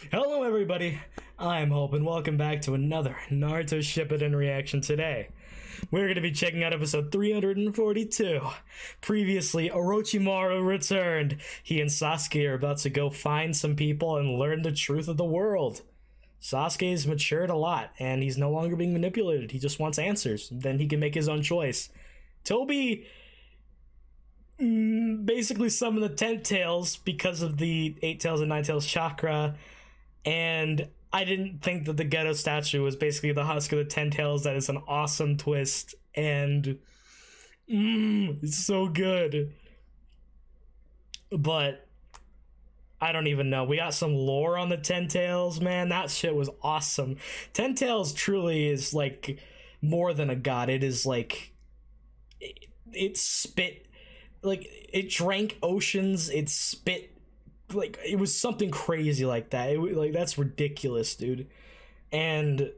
Hello everybody, I'm Hope and welcome back to another Naruto Shippuden reaction today. We're going to be checking out episode 342. Previously, Orochimaru returned. He and Sasuke are about to go find some people and learn the truth of the world. Sasuke's matured a lot and he's no longer being manipulated. He just wants answers. Then he can make his own choice. Tobi basically summoned the 10 tails because of the 8 tails and 9 tails chakra. And I didn't think that the Gedo Statue was basically the husk of the 10 tails. That is an awesome twist. And it's so good. But I don't even know. We got some lore on the 10 tails, man. That shit was awesome. 10 tails truly is like more than a god. It is like it spit, like it drank oceans. It spit, like it was something crazy like that. Like that's ridiculous, dude. And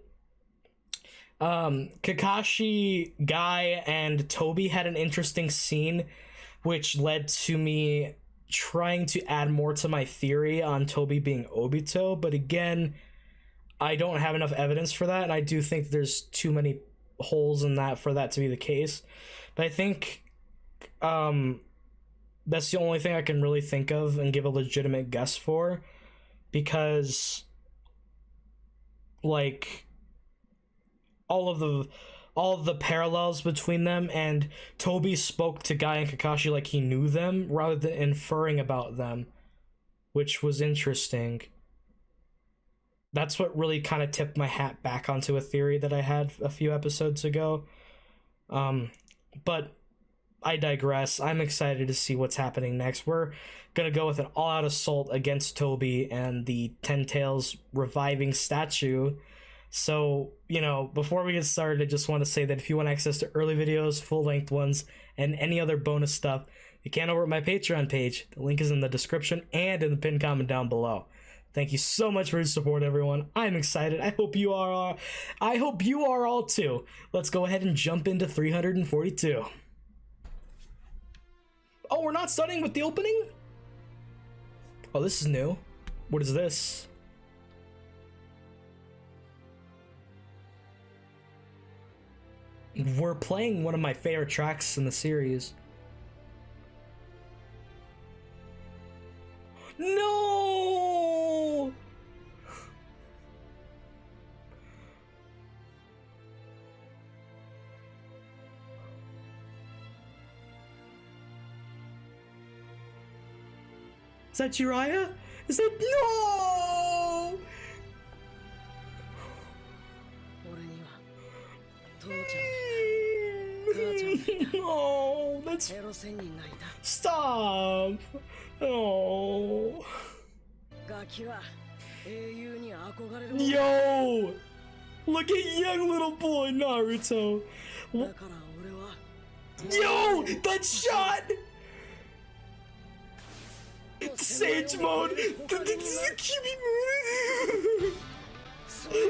Kakashi, Guy, and Tobi had an interesting scene, which led to me trying to add more to my theory on Tobi being Obito. But again, I don't have enough evidence for that, and I do think there's too many holes in that for that to be the case. But I think that's the only thing I can really think of and give a legitimate guess for, because like all of the parallels between them, and Tobi spoke to Guy and Kakashi like he knew them rather than inferring about them, which was interesting. That's what really kind of tipped my hat back onto a theory that I had a few episodes ago. But I digress. I'm excited to see what's happening next. We're gonna go with an all-out assault against Tobi and the 10 tails reviving statue. So, you know, before we get started, I just want to say that if you want access to early videos, full-length ones, and any other bonus stuff, you can over at my Patreon page. The link is in the description and in the pinned comment down below. Thank you so much for your support, everyone. I'm excited. I hope you are all too. Let's go ahead and jump into 342. Oh, we're not starting with the opening? Oh, this is new. What is this? We're playing one of my favorite tracks in the series. No! Is that Jiraiya? Is that no? No, that's stop. Oh. Yo, look at young little boy Naruto. Yo, that shot. Sage mode.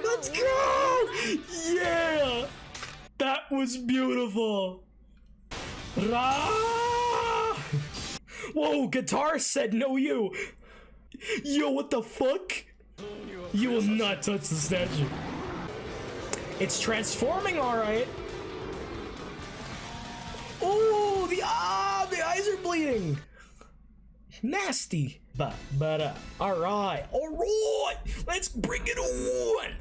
Let's go. Yeah. That was beautiful. Rah! Whoa, guitar said no you. Yo, what the fuck? You will not touch the statue. It's transforming, alright. Oh, the eyes are bleeding. Nasty. Alright, let's bring it on.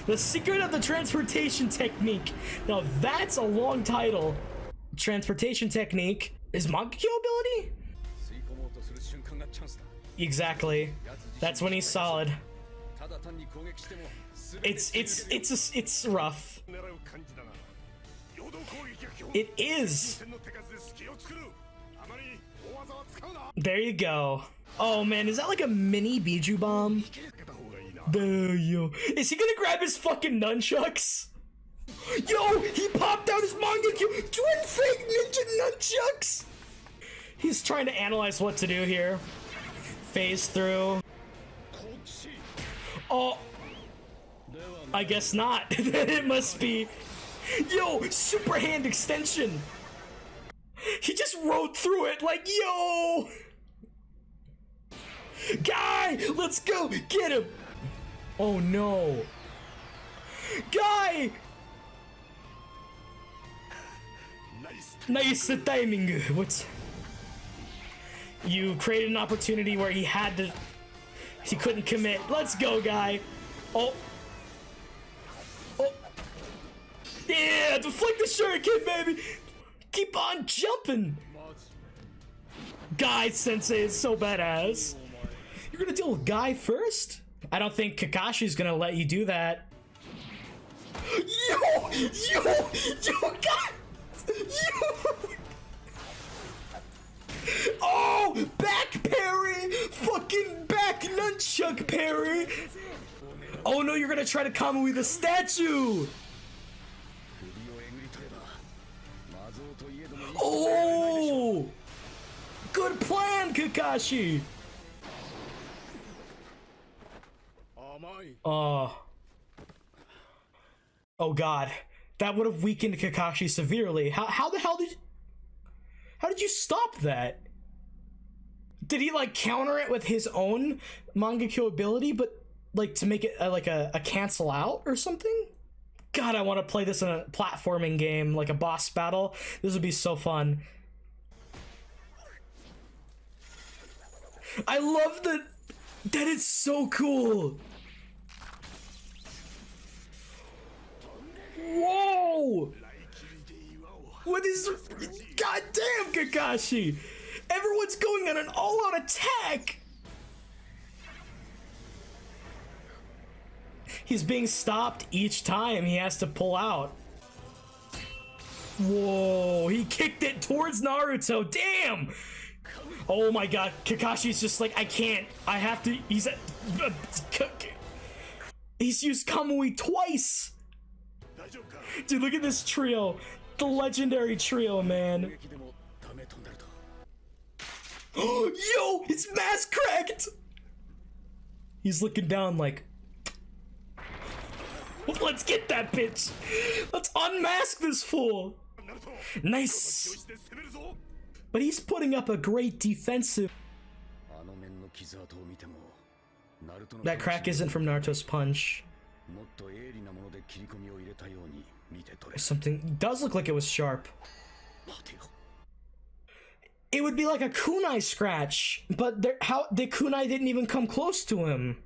The secret of the transportation technique. Now that's a long title. Transportation technique is Mangekyo ability? Exactly. That's when he's solid. It's rough. It is. There you go. Oh man, is that like a mini Biju bomb? Yo, is he gonna grab his fucking nunchucks? Yo, he popped out his Mangekyo twin fake ninja nunchucks. He's trying to analyze what to do here. Phase through. Oh, I guess not. It must be. Yo, super hand extension. He just rode through it like, yo. Guy, let's go. Get him. Oh no. Guy. Nice timing. What's... You created an opportunity where he had to... He couldn't commit. Let's go, Guy. Oh. Oh. Yeah, deflect the shuriken, baby. Keep on jumping. Guy Sensei is so badass. You're gonna deal with Guy first? I don't think Kakashi's gonna let you do that. Yo, Guy. Yo. Oh, back parry! Fucking back nunchuck parry! Oh no, you're gonna try to Kamui the statue! Oh! Good plan, Kakashi! Oh god. That would have weakened Kakashi severely. How the hell did you stop that? Did he like counter it with his own Mangekyo ability, but like to make it like a cancel out or something? God, I want to play this in a platforming game, like a boss battle. This would be so fun. I love that is so cool. Whoa! What is... God damn, Kakashi! Everyone's going on an all-out attack! He's being stopped each time he has to pull out. Whoa, he kicked it towards Naruto. Damn! Oh my god, Kakashi's just like, I can't. I have to... He's used Kamui twice! Dude, look at this trio. The legendary trio, man. Yo, his mask cracked! He's looking down like... Let's get that bitch! Let's unmask this fool! Nice! But he's putting up a great defensive... That crack isn't from Naruto's punch. Something does look like it was sharp. It would be like a kunai scratch, but the kunai didn't even come close to him.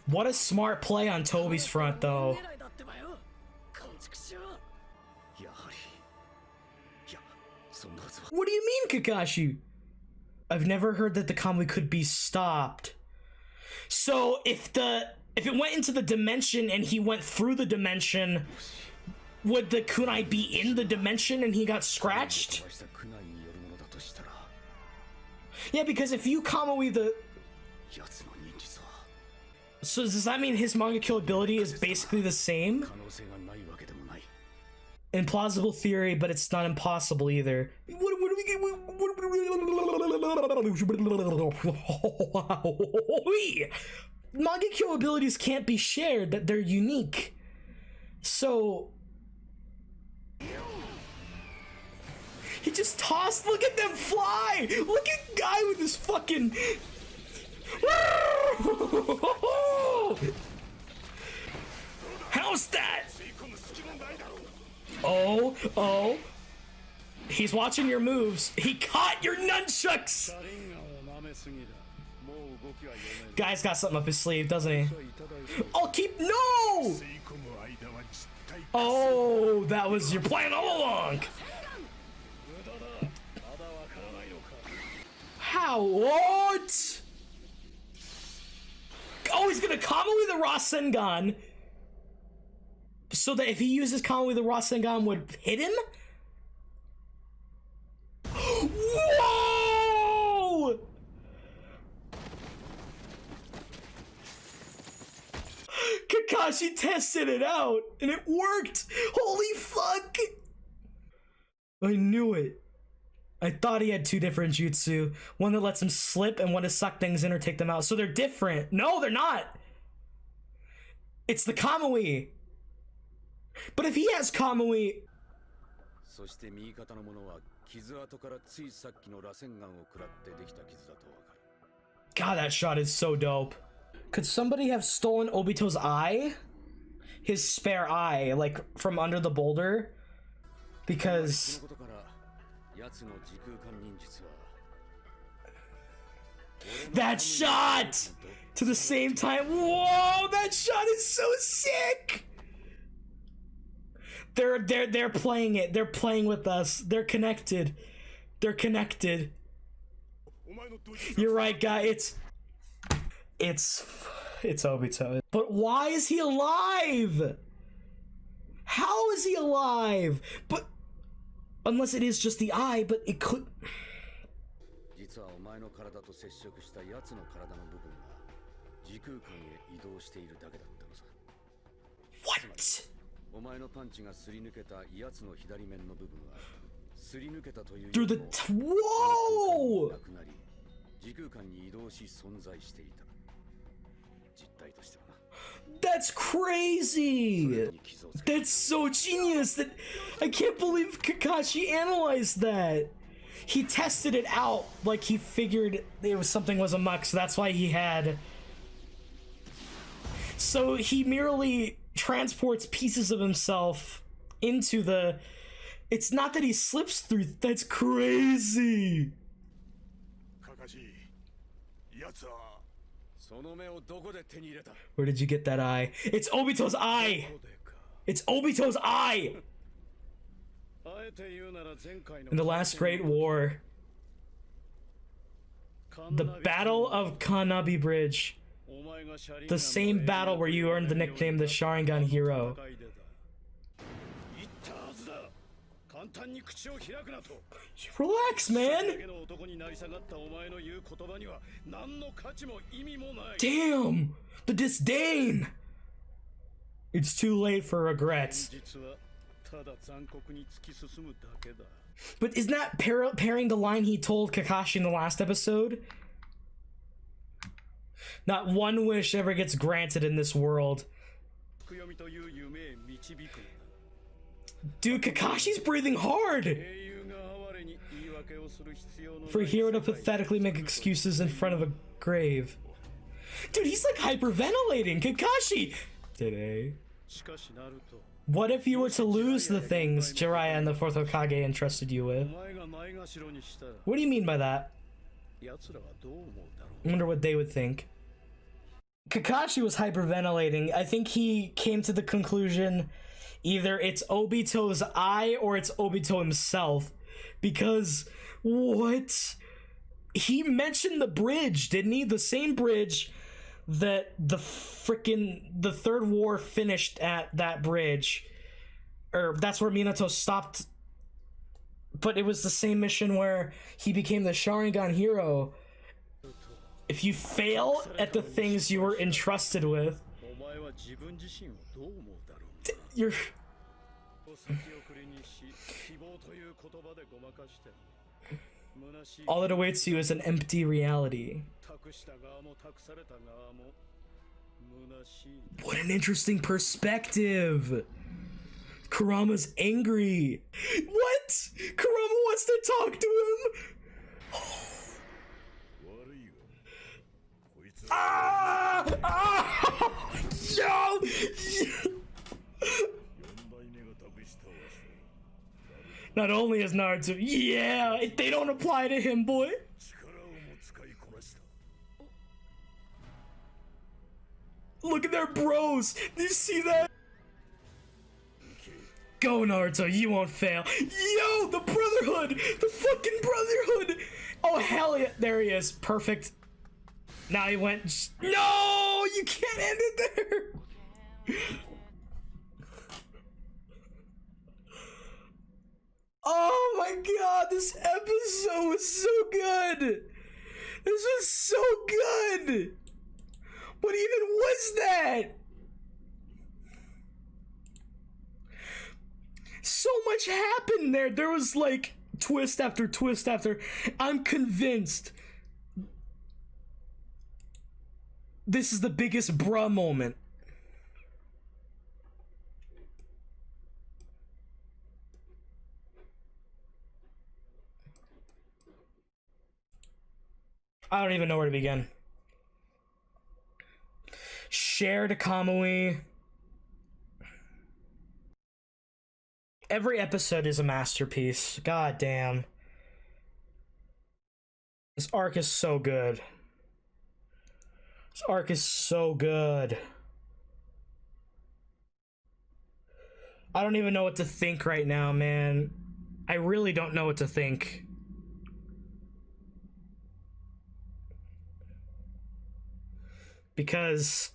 What a smart play on Tobi's front, though. What do you mean, Kakashi? I've never heard that the Kamui could be stopped. So if it went into the dimension and he went through the dimension, would the kunai be in the dimension and he got scratched? Yeah, because if you Kamui the... So does that mean his Mangekyo ability is basically the same? Implausible theory, but it's not impossible either. What do we get? Mangekyo abilities can't be shared, that they're unique. So... He just tossed, look at them fly! Look at Guy with his fucking... How's that? Oh. He's watching your moves. He caught your nunchucks! Guy's got something up his sleeve, doesn't he? Oh, no! Oh, that was your plan all along! How? What? Oh, he's gonna Kamui the Rasengan, so that if he uses Kamui the Rasengan would hit him? Whoa! Kakashi tested it out, and it worked! Holy fuck! I knew it. I thought he had two different jutsu. One that lets him slip and one to suck things in or take them out. So they're different. No, they're not! It's the Kamui! But if he has Kamui... God, that shot is so dope. Could somebody have stolen Obito's eye? His spare eye, like from under the boulder? Because that shot to the same time. Whoa, that shot is so sick. They're playing it. They're playing with us. They're connected. They're connected. You're right, guy. It's Obito. But why is he alive? How is he alive? But unless it is just the eye, but it could. What? Through the whoa! That's crazy! That's so genius! That I can't believe Kakashi analyzed that. He tested it out, like he figured it was something was amok, so that's why he had. So he merely transports pieces of himself into the. It's not that he slips through. That's crazy. Where did you get that eye? It's Obito's eye! It's Obito's eye! In the last Great War, the Battle of Kanabi Bridge, the same battle where you earned the nickname the Sharingan Hero. Relax, man! Damn! The disdain! It's too late for regrets. But isn't that pairing the line he told Kakashi in the last episode? Not one wish ever gets granted in this world. Dude, Kakashi's breathing hard! For a hero to pathetically make excuses in front of a grave. Dude, he's like hyperventilating! Kakashi! Today. What if you were to lose the things Jiraiya and the 4th Hokage entrusted you with? What do you mean by that? I wonder what they would think. Kakashi was hyperventilating. I think he came to the conclusion either it's Obito's eye or it's Obito himself. Because, what? He mentioned the bridge, didn't he? The same bridge that the third war finished at, that bridge. Or that's where Minato stopped. But it was the same mission where he became the Sharingan hero. If you fail at the things you were entrusted with, you're... all that awaits you is an empty reality. What an interesting perspective! Kurama's angry. What? Kurama wants to talk to him? Ah! Ah! Yo! Not only is Naruto, yeah, they don't apply to him, boy. Look at their bros. Do you see that? Go, Naruto, you won't fail. Yo, the Brotherhood! The fucking Brotherhood! Oh, hell yeah. There he is. Perfect. Now he went. No! You can't end it there! Oh my god, this episode was so good! This was so good! What even was that? So much happened there. There was like twist after twist after. I'm convinced this is the biggest bruh moment. I don't even know where to begin. Shared Kamui. Every episode is a masterpiece. God damn. This arc is so good. This arc is so good. I don't even know what to think right now, man. I really don't know what to think. Because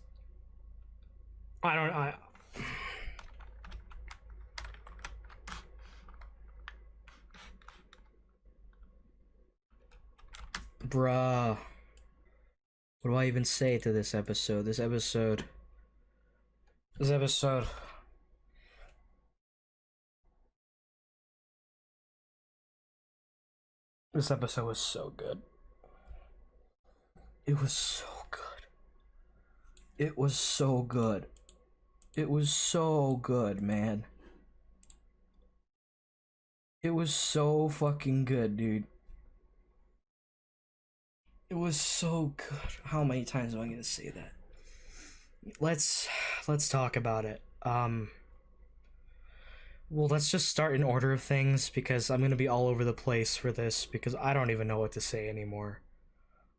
bruh. What do I even say to this episode? This episode was so good. It was so good. It was so good. It was so good, man. It was so fucking good, dude. It was so good. How many times am I gonna say that? Let's talk about it. Well, let's just start in order of things, because I'm gonna be all over the place for this, because I don't even know what to say anymore.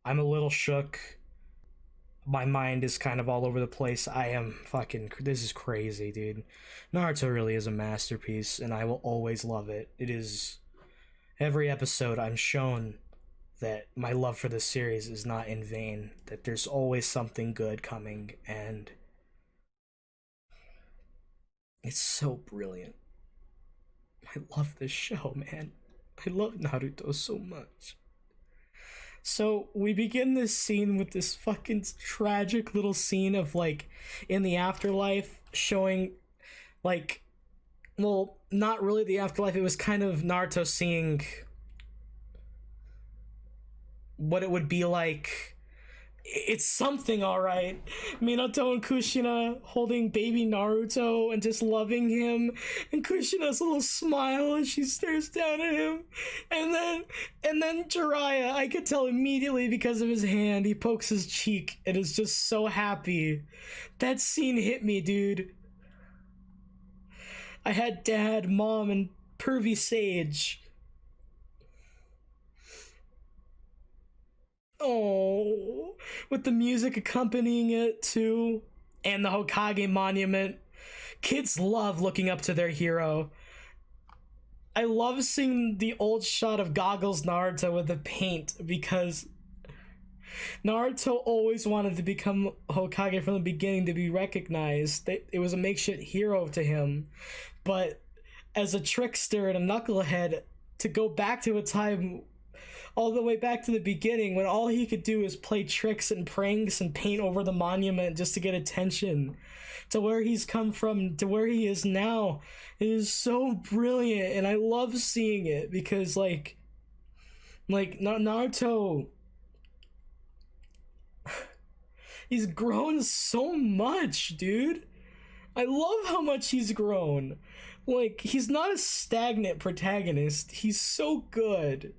I'm a little shook. My mind is kind of all over the place. I am fucking... This is crazy, dude. Naruto really is a masterpiece, and I will always love it. It is... Every episode I'm shown that my love for this series is not in vain, that there's always something good coming, and it's so brilliant. I love this show, man. I love Naruto so much. So we begin this scene with this fucking tragic little scene of, like, in the afterlife, showing, like, well, not really the afterlife, it was kind of Naruto seeing what it would be like. It's something, alright. Minato and Kushina holding baby Naruto and just loving him, and Kushina's little smile as she stares down at him, and then Jiraiya, I could tell immediately because of his hand, he pokes his cheek and is just so happy. That scene hit me, dude. I had dad, mom, and pervy Sage. Oh, with the music accompanying it too, and the Hokage monument. Kids love looking up to their hero. I love seeing the old shot of Goggles Naruto with the paint, because Naruto always wanted to become Hokage from the beginning, to be recognized. It was a makeshift hero to him, but as a trickster and a knucklehead, to go back to a time all the way back to the beginning when all he could do is play tricks and pranks and paint over the monument just to get attention, to where he's come from to where he is now, it is so brilliant, and I love seeing it, because like Naruto, he's grown so much, dude. I love how much he's grown. Like, he's not a stagnant protagonist, he's so good.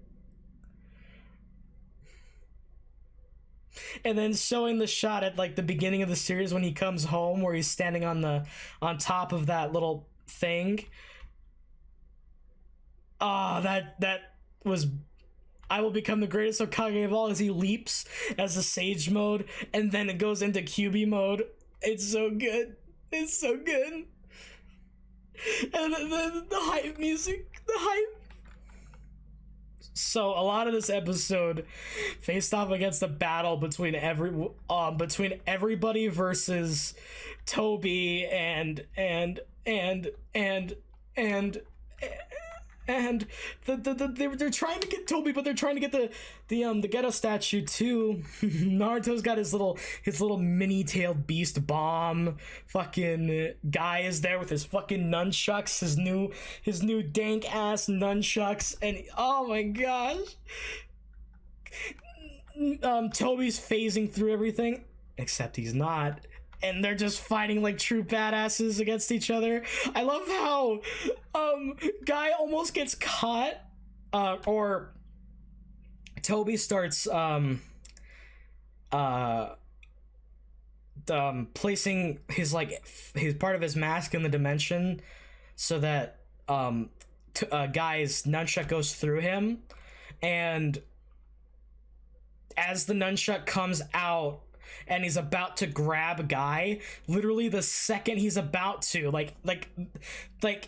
And then showing the shot at, like, the beginning of the series when he comes home, where he's standing on top of that little thing. That was, I will become the greatest Hokage of all, as he leaps as the Sage mode, and then it goes into QB mode. It's so good. It's so good. And the hype music, the hype. So a lot of this episode faced off against the battle between everybody versus Tobi and they're trying to get Tobi, but they're trying to get the Gedo Statue too. Naruto's got his little mini-tailed beast bomb. Fucking guy is there with his fucking nunchucks, his new dank ass nunchucks, and oh my gosh. Tobi's phasing through everything, except he's not. And they're just fighting like true badasses against each other. I love how Guy almost gets caught, or Tobi starts uh placing his his part of his mask in the dimension so that guy's nunchuck goes through him, and as the nunchuck comes out and he's about to grab a guy, literally the second he's about to like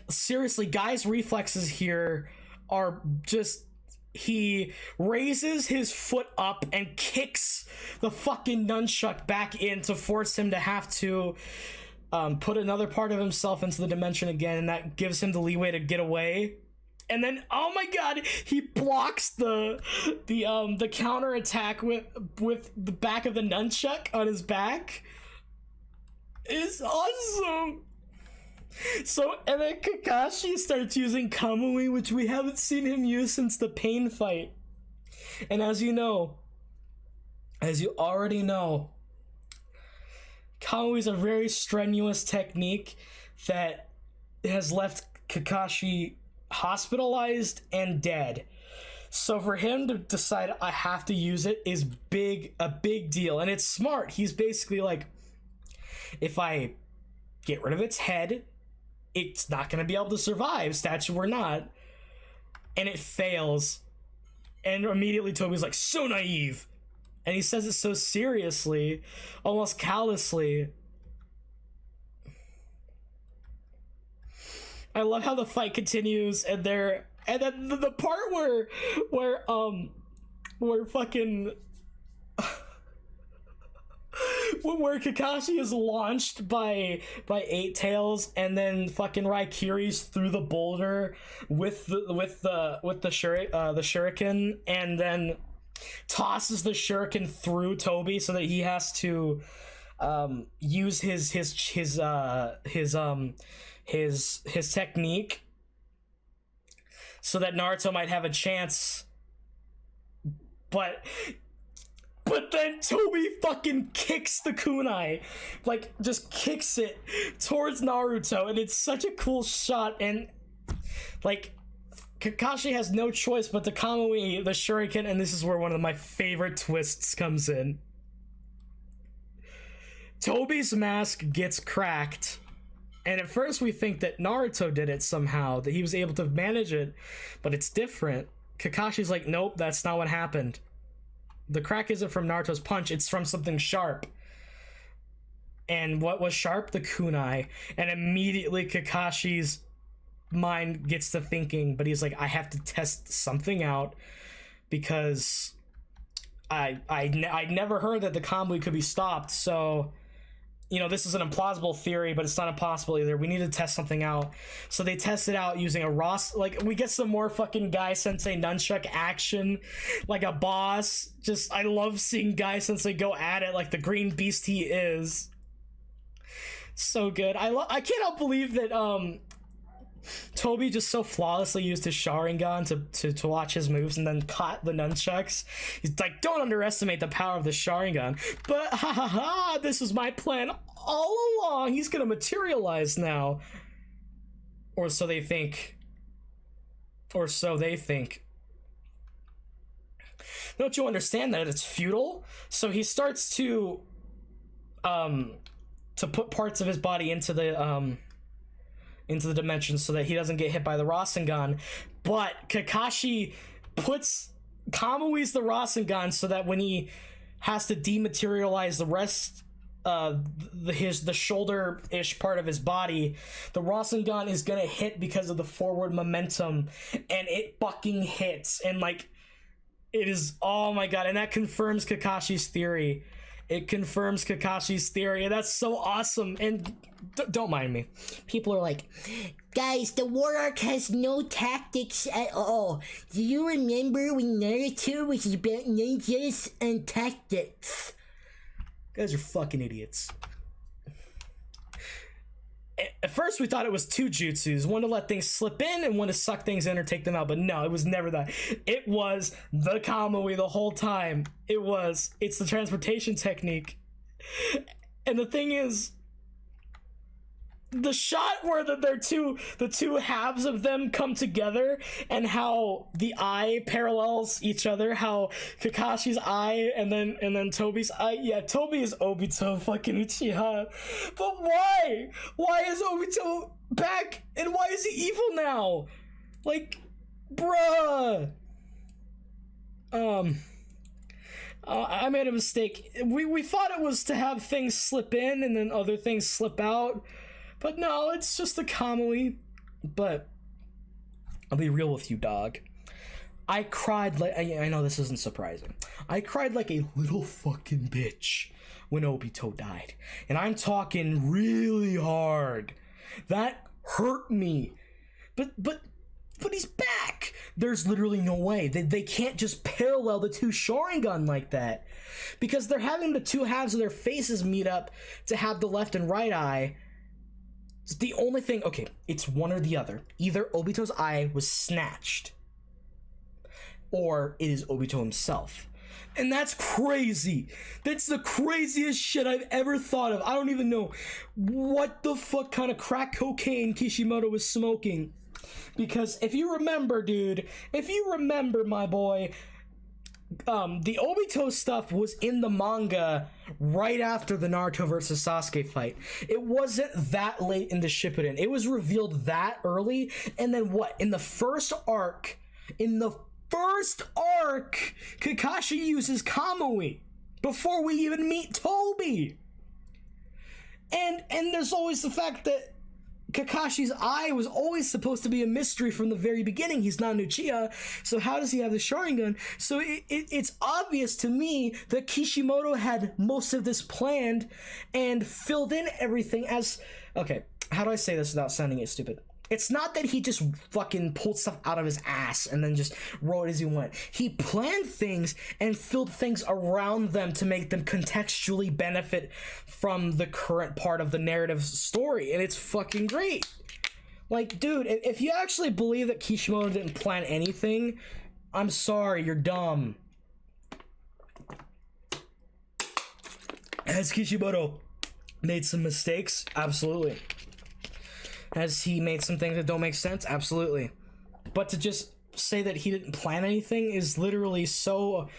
seriously, guy's reflexes here are just, he raises his foot up and kicks the fucking nunchuck back in to force him to have to put another part of himself into the dimension again, and that gives him the leeway to get away. And then, oh my god, he blocks the counter attack with the back of the nunchuck on his back. It's awesome. So, and then Kakashi starts using Kamui, which we haven't seen him use since the pain fight. And as you already know, Kamui is a very strenuous technique that has left Kakashi hospitalized and dead. So for him to decide I have to use it is a big deal, and it's smart. He's basically like, if I get rid of its head, it's not going to be able to survive, statue or not. And it fails. And immediately Tobi's like, so naive. And he says it so seriously, almost callously. I love how the fight continues, and then the part where fucking where Kakashi is launched by Eight Tails, and then fucking Raikiri's through the boulder with the shuriken, and then tosses the shuriken through Tobi so that he has to use his technique so that Naruto might have a chance, but then Tobi fucking kicks the kunai, like just kicks it towards Naruto, and it's such a cool shot. And like Kakashi has no choice but to Kamui the shuriken, and this is where one of my favorite twists comes in. Tobi's mask gets cracked, and at first we think that Naruto did it somehow, that he was able to manage it, but it's different. Kakashi's like, nope, that's not what happened. The crack isn't from Naruto's punch, it's from something sharp. And what was sharp? The kunai. And immediately Kakashi's mind gets to thinking, but he's like, I have to test something out, because I never heard that the Kamui could be stopped, so this is an implausible theory, but it's not impossible either. We need to test something out. So they test it out using a we get some more fucking Guy Sensei nunchuck action, like a boss. Just, I love seeing Guy Sensei go at it like the green beast he is. So good. I cannot believe that Tobi just so flawlessly used his Sharingan to watch his moves and then caught the nunchucks. He's like, don't underestimate the power of the Sharingan. But ha ha ha, this was my plan all along. He's gonna materialize now. Or so they think. Don't you understand that it's futile? So he starts to put parts of his body into the dimension so that he doesn't get hit by the Rasengan, but Kakashi puts Kamui's the Rasengan so that when he has to dematerialize the rest, the shoulder-ish part of his body, the Rasengan is gonna hit because of the forward momentum, and it fucking hits, and like, it is, oh my god, and that confirms Kakashi's theory. It confirms Kakashi's theory, and that's so awesome. And don't mind me. People are like, guys, the War Arc has no tactics at all. Do you remember when Naruto was about ninjas and tactics? You guys are fucking idiots. At first we thought it was two jutsus, one to let things slip in and one to suck things in or take them out, but no, it was never that. It was the Kamui the whole time. It's the transportation technique. And the thing is, the shot where the two halves of them come together and how the eye parallels each other, how Kakashi's eye and then Tobi's eye. Yeah, Tobi is Obito fucking Uchiha. But why is Obito back and why is he evil now? Like, bruh. I made a mistake. We thought it was to have things slip in and then other things slip out. But no, it's just a Kamui. But I'll be real with you, dog. I cried like, I know this isn't surprising. I cried like a little fucking bitch when Obito died. And I'm talking really hard. That hurt me. But he's back. There's literally no way. They can't just parallel the two Sharingan like that. Because they're having the two halves of their faces meet up to have the left and right eye. It's the only thing. Okay, it's one or the other. Either Obito's eye was snatched, or it is Obito himself. And that's crazy. That's the craziest shit I've ever thought of. I don't even know what the fuck kind of crack cocaine Kishimoto was smoking. Because if you remember, dude, my boy, the Obito stuff was in the manga right after the Naruto versus Sasuke fight. It wasn't that late in the Shippuden. It was revealed that early, and then what? In the first arc, Kakashi uses Kamui before we even meet Tobi. And there's always the fact that Kakashi's eye was always supposed to be a mystery from the very beginning. He's not an Uchiha, so how does he have the Sharingan? So it's obvious to me that Kishimoto had most of this planned and filled in everything as... Okay, how do I say this without sounding stupid? It's not that he just fucking pulled stuff out of his ass and then just wrote as he went. He planned things and filled things around them to make them contextually benefit from the current part of the narrative story, and it's fucking great. Like, dude, if you actually believe that Kishimoto didn't plan anything, I'm sorry, you're dumb. Has Kishimoto made some mistakes? Absolutely. Has he made some things that don't make sense? Absolutely. But to just say that he didn't plan anything is literally so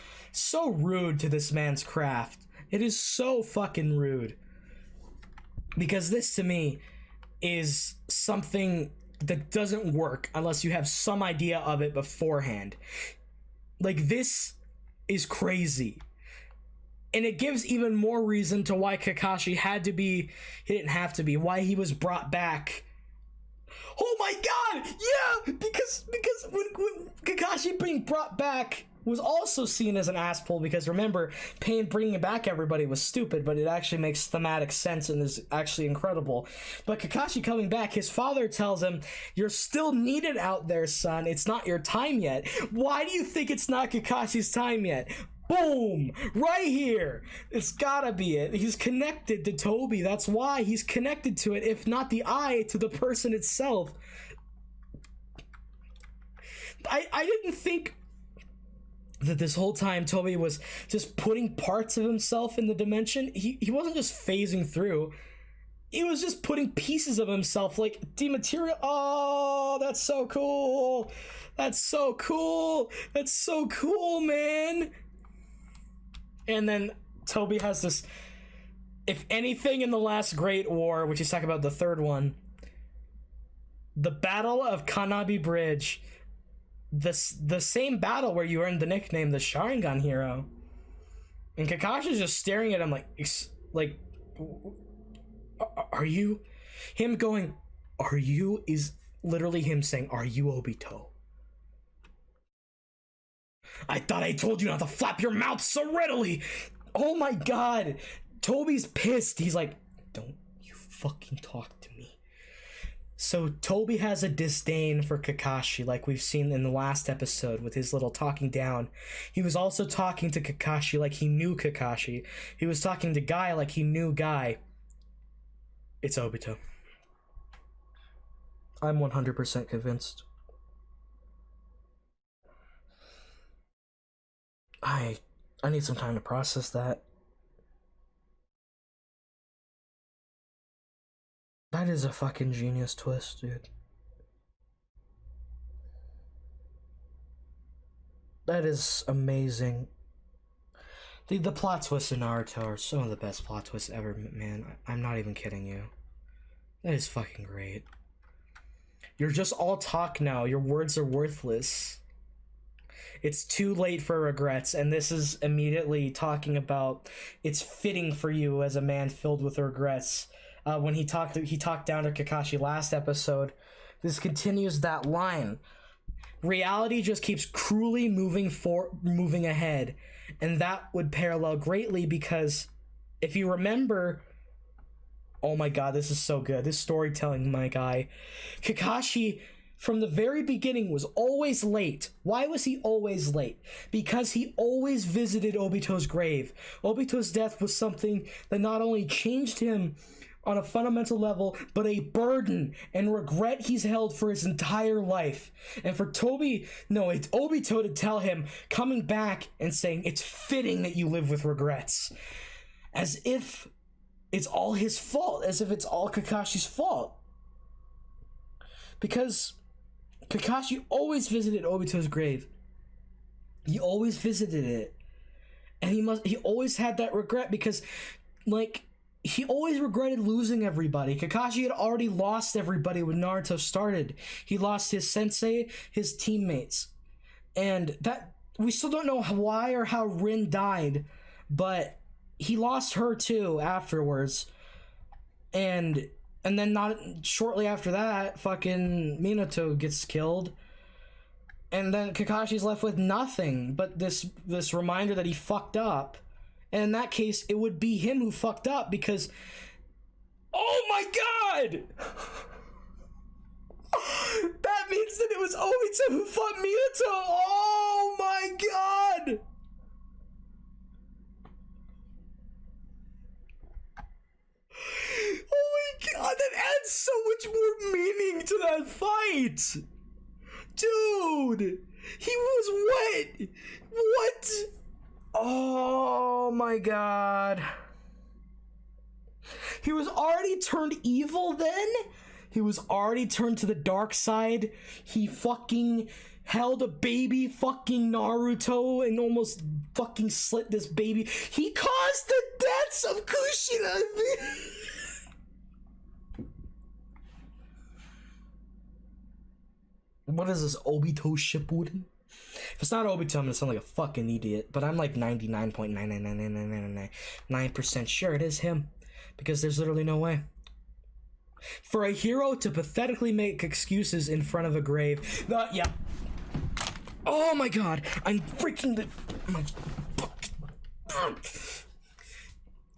rude to this man's craft. It is so fucking rude. Because this, to me, is something that doesn't work unless you have some idea of it beforehand. Like, this is crazy. And it gives even more reason to why Kakashi had to be... He didn't have to be. Why he was brought back. Oh my god! Yeah! Because when Kakashi being brought back was also seen as an ass pull, because remember, Pain bringing back everybody was stupid, but it actually makes thematic sense and is actually incredible. But Kakashi coming back, his father tells him, "You're still needed out there, son. It's not your time yet." Why do you think it's not Kakashi's time yet? Boom! Right here! It's gotta be it. He's connected to Tobi. That's why he's connected to it, if not the eye, to the person itself. I didn't think that this whole time Tobi was just putting parts of himself in the dimension. He wasn't just phasing through. He was just putting pieces of himself, like dematerial. Oh, that's so cool. That's so cool. That's so cool, man. And then Tobi has this, if anything in the last Great War, which he's talking about the third one, the Battle of Kanabi Bridge, the same battle where you earned the nickname the Sharingan Hero. And Kakashi's just staring at him like, are you? Him going, "Are you?" is literally him saying, "Are you Obito? I thought I told you not to flap your mouth so readily." Oh my god. Tobi's pissed. He's like, "Don't you fucking talk to me." So Tobi has a disdain for Kakashi, like we've seen in the last episode with his little talking down. He was also talking to Kakashi like he knew Kakashi. He was talking to Guy like he knew Guy. It's Obito. I'm 100% convinced. I need some time to process that. That is a fucking genius twist, dude. That is amazing. The plot twists in Naruto are some of the best plot twists ever, man. I'm not even kidding you. That is fucking great. You're just all talk now. Your words are worthless. It's too late for regrets, and this is immediately talking about it's fitting for you as a man filled with regrets. When he talked down to Kakashi last episode, this continues that line. Reality just keeps cruelly moving ahead, and that would parallel greatly because if you remember, oh my god, this is so good. This storytelling, my guy. Kakashi from the very beginning was always late. Why was he always late? Because he always visited Obito's grave. Obito's death was something that not only changed him on a fundamental level, but a burden and regret he's held for his entire life. And for it's Obito to tell him, coming back and saying, it's fitting that you live with regrets. As if it's all his fault, as if it's all Kakashi's fault. Because Kakashi always visited Obito's grave. He always visited it. And he always had that regret because, like, he always regretted losing everybody. Kakashi had already lost everybody when Naruto started. He lost his sensei, his teammates. And that, we still don't know why or how Rin died, but he lost her too afterwards. And then not shortly after that, fucking Minato gets killed. And then Kakashi's left with nothing but this reminder that he fucked up. And in that case, it would be him who fucked up because, oh my god! That means that it was Obito who fought Minato! Oh my god! Oh my god, that adds so much more meaning to that fight! Dude! He was wet! What? Oh my god. He was already turned evil then? He was already turned to the dark side? He fucking held a baby fucking Naruto and almost fucking slit this baby. He caused the deaths of Kushina! What is this, Obitos Shippuden? If it's not Obito, I'm gonna sound like a fucking idiot, but I'm like 99.9999999% sure it is him, because there's literally no way. For a hero to pathetically make excuses in front of a grave, yeah. Oh my god, I'm freaking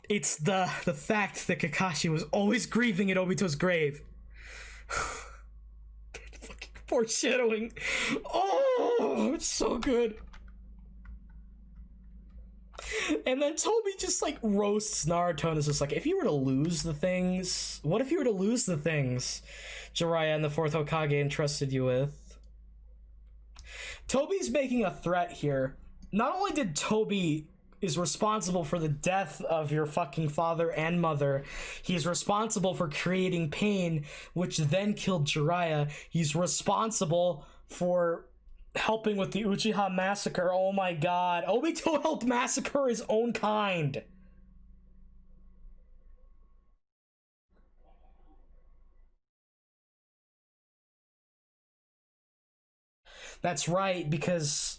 It's the fact that Kakashi was always grieving at Obito's grave. Foreshadowing. Oh, it's so good. And then Tobi just like roasts Naruto and is just like, if you were to lose the things, what if you were to lose the things Jiraiya and the 4th Hokage entrusted you with? Tobi's making a threat here. Not only did Tobi is responsible for the death of your fucking father and mother. He's responsible for creating pain, which then killed Jiraiya. He's responsible for helping with the Uchiha massacre. Oh my god. Obito helped massacre his own kind. That's right, because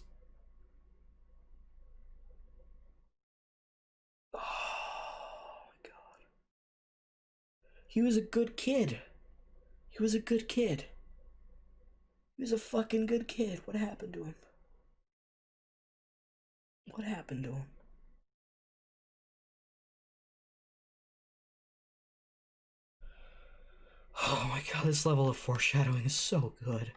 he was a good kid. He was a good kid. He was a fucking good kid. What happened to him? What happened to him? Oh my god, this level of foreshadowing is so good.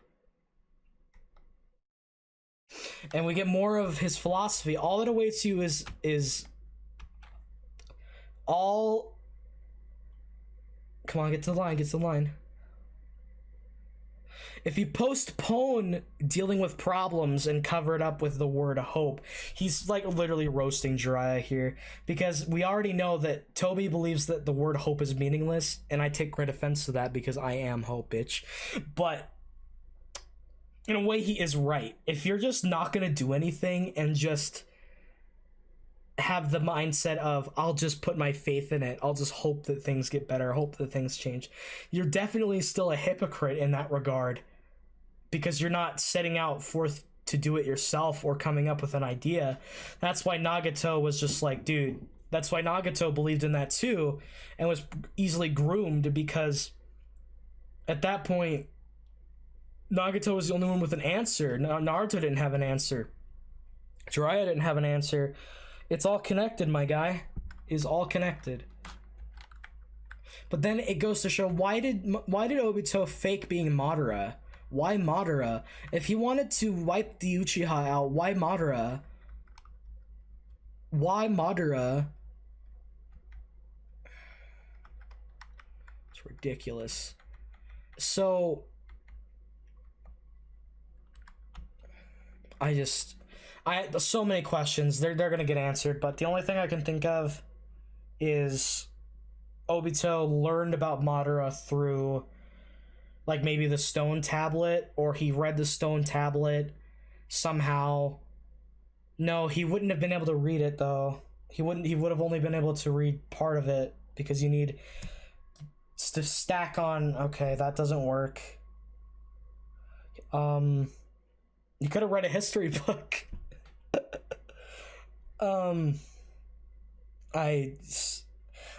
And we get more of his philosophy. All that awaits you is all... Come on, get to the line, get to the line. If you postpone dealing with problems and cover it up with the word hope, he's like literally roasting Jiraiya here, because we already know that Tobi believes that the word hope is meaningless, and I take great offense to that because I am hope, bitch. But in a way, he is right. If you're just not gonna do anything and just have the mindset of I'll just put my faith in it, I'll just hope that things get better, hope that things change, you're definitely still a hypocrite in that regard, because you're not setting out forth to do it yourself or coming up with an idea. That's why Nagato was just like, dude, that's why Nagato believed in that too and was easily groomed, because at that point Nagato was the only one with an answer. Naruto didn't have an answer, Jiraiya didn't have an answer. It's all connected, my guy. It's all connected. But then it goes to show, why did Obito fake being Madara? Why Madara? If he wanted to wipe the Uchiha out, why Madara? Why Madara? It's ridiculous. So so many questions. They're gonna get answered, but the only thing I can think of is Obito learned about Madara through like maybe the stone tablet, or he read the stone tablet somehow. No, he wouldn't have been able to read it though. He would have only been able to read part of it, because you need to stack on. Okay, that doesn't work. You could have read a history book.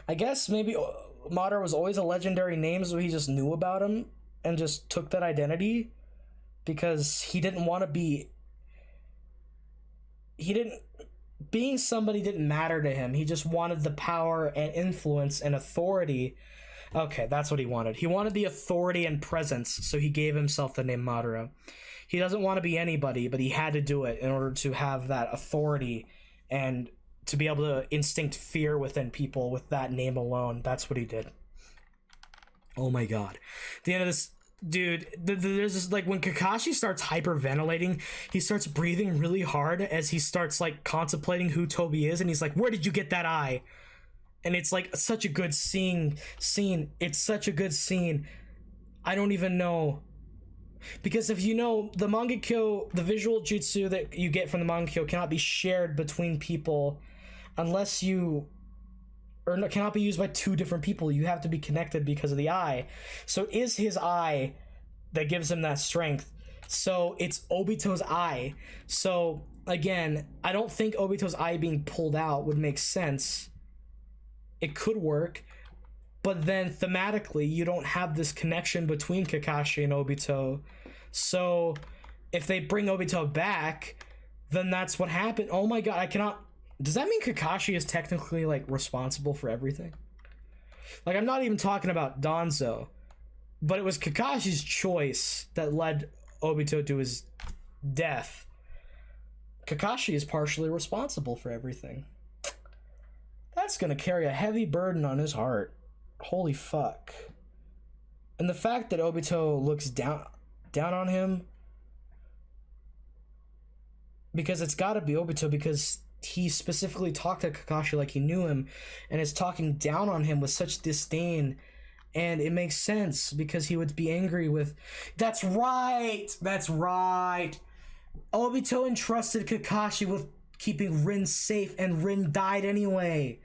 I guess maybe Madara was always a legendary name, so he just knew about him and just took that identity, because he didn't want to be. Being somebody didn't matter to him. He just wanted the power and influence and authority. Okay, that's what he wanted. He wanted the authority and presence, so he gave himself the name Madara. He doesn't want to be anybody, but he had to do it in order to have that authority and to be able to instinct fear within people with that name alone. That's what he did. Oh my god. At the end of this, dude, there's this, like, when Kakashi starts hyperventilating, he starts breathing really hard as he starts like contemplating who Tobi is, and he's like, where did you get that eye? And it's like such a good scene. It's such a good scene. I don't even know. Because if you know, the Mangekyo, the visual jutsu that you get from the Mangekyo cannot be shared between people unless you, or cannot be used by two different people. You have to be connected because of the eye. So it is his eye that gives him that strength. So it's Obito's eye. So again, I don't think Obito's eye being pulled out would make sense. It could work, but then thematically you don't have this connection between Kakashi and Obito. So if they bring Obito back, then that's what happened. Oh my god, I cannot. Does that mean Kakashi is technically like responsible for everything? Like, I'm not even talking about Danzo, but it was Kakashi's choice that led Obito to his death. Kakashi is partially responsible for everything. That's gonna carry a heavy burden on his heart. Holy fuck. And the fact that Obito looks down on him, because it's gotta be Obito, because he specifically talked to Kakashi like he knew him and is talking down on him with such disdain. And it makes sense, because he would be angry with... That's right! Obito entrusted Kakashi with keeping Rin safe, and Rin died anyway.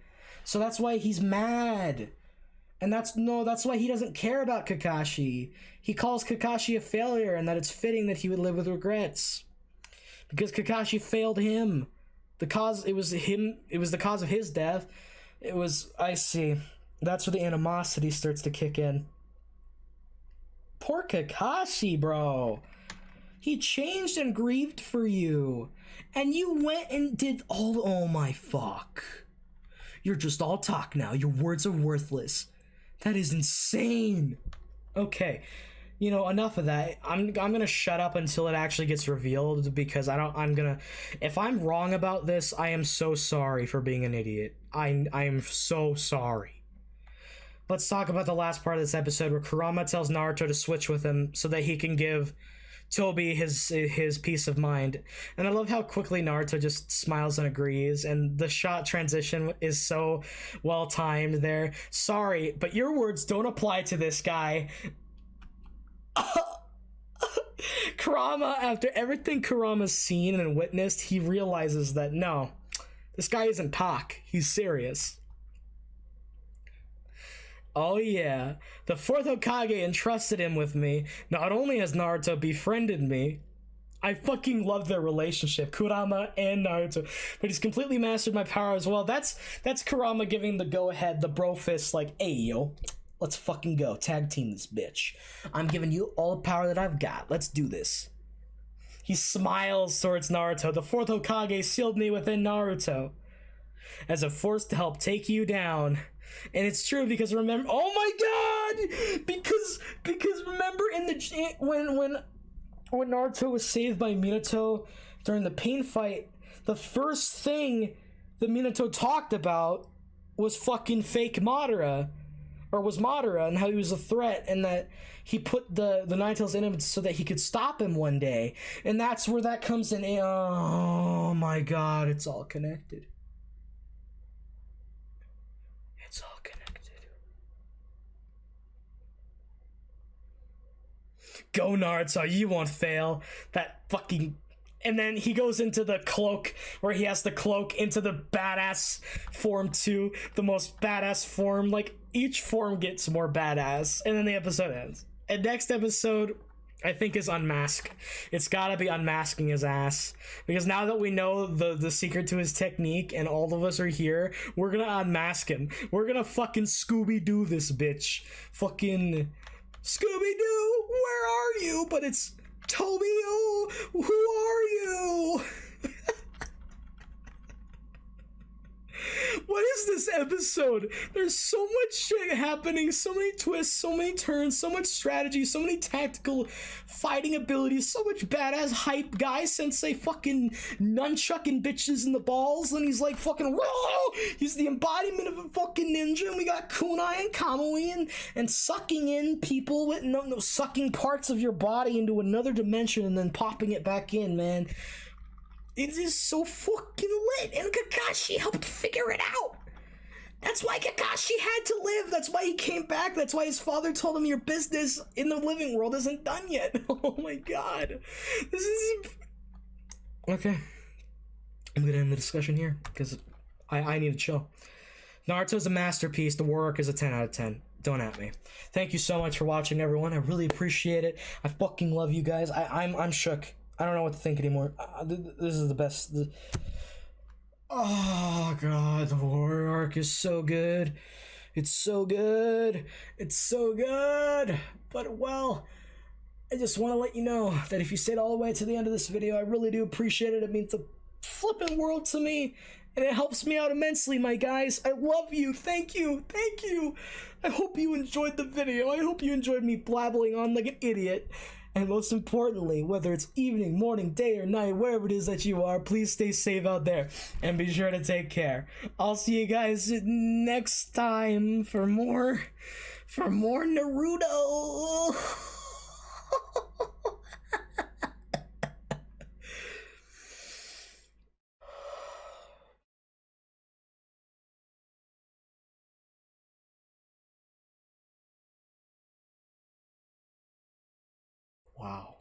So that's why he's mad. And that's why he doesn't care about Kakashi. He calls Kakashi a failure, and that it's fitting that he would live with regrets. Because Kakashi failed him. It was the cause of his death. I see. That's where the animosity starts to kick in. Poor Kakashi, bro. He changed and grieved for you. And you went and did all... Oh my fuck. You're just all talk now. Your words are worthless. That is insane. Okay. You know, enough of that. I'm gonna shut up until it actually gets revealed, because if I'm wrong about this, I am so sorry for being an idiot. I am so sorry. let's talk about the last part of this episode where Kurama tells Naruto to switch with him so that he can give Tobi his peace of mind. And I love how quickly Naruto just smiles and agrees, and the shot transition is so well timed there. Sorry, but your words don't apply to this guy. Kurama, after everything Kurama's seen and witnessed, he realizes that no, this guy isn't talk, he's serious. Oh yeah, the fourth Hokage entrusted him with me. Not only has Naruto befriended me, I fucking love their relationship, Kurama and Naruto, but he's completely mastered my power as well. That's Kurama giving the go-ahead, the bro fist, like, hey yo, let's fucking go, tag team this bitch. I'm giving you all the power that I've got, let's do this. He smiles towards Naruto. The fourth Hokage sealed me within Naruto as a force to help take you down. And it's true, because remember, oh my god, because remember in the when Naruto was saved by Minato during the pain fight, the first thing that Minato talked about was fucking fake Madara, or was Madara, and how he was a threat, and that he put the Ninetales in him so that he could stop him one day. And that's where that comes in. Oh my god, it's all connected. It's all connected. Go Naruto, you won't fail. That fucking... And then he goes into the cloak, where he has the cloak into the badass form too. The most badass form. Like, each form gets more badass. And then the episode ends. And next episode, I think, is Unmask. It's gotta be unmasking his ass. Because now that we know the secret to his technique and all of us are here, we're gonna unmask him. We're gonna fucking Scooby-Doo this bitch. Fucking Scooby-Doo, where are you? But it's Tobi, oh, who are you? What is this episode? There's so much shit happening, so many twists, so many turns, so much strategy, so many tactical fighting abilities, so much badass hype. Guy sensei fucking nunchucking bitches in the balls, and he's like fucking, whoa! He's the embodiment of a fucking ninja, and we got Kunai and Kamui and sucking in people with no sucking parts of your body into another dimension and then popping it back in, man. It is so fucking lit, and Kakashi helped figure it out. That's why Kakashi had to live. That's why he came back. That's why his father told him your business in the living world isn't done yet. Oh my god. This is... Okay. I'm gonna end the discussion here, because I need to chill. Naruto's a masterpiece. The war arc is a 10 out of 10. Don't at me. Thank you so much for watching, everyone. I really appreciate it. I fucking love you guys. I'm shook. I don't know what to think anymore. This is the best. Oh god, the war arc is so good. It's so good. It's so good. But well, I just want to let you know that if you stayed all the way to the end of this video, I really do appreciate it. It means the flipping world to me, and it helps me out immensely, my guys. I love you. Thank you. Thank you. I hope you enjoyed the video. I hope you enjoyed me blabbling on like an idiot. And most importantly, whether it's evening, morning, day, or night, wherever it is that you are, please stay safe out there and be sure to take care. I'll see you guys next time for more Naruto. Wow.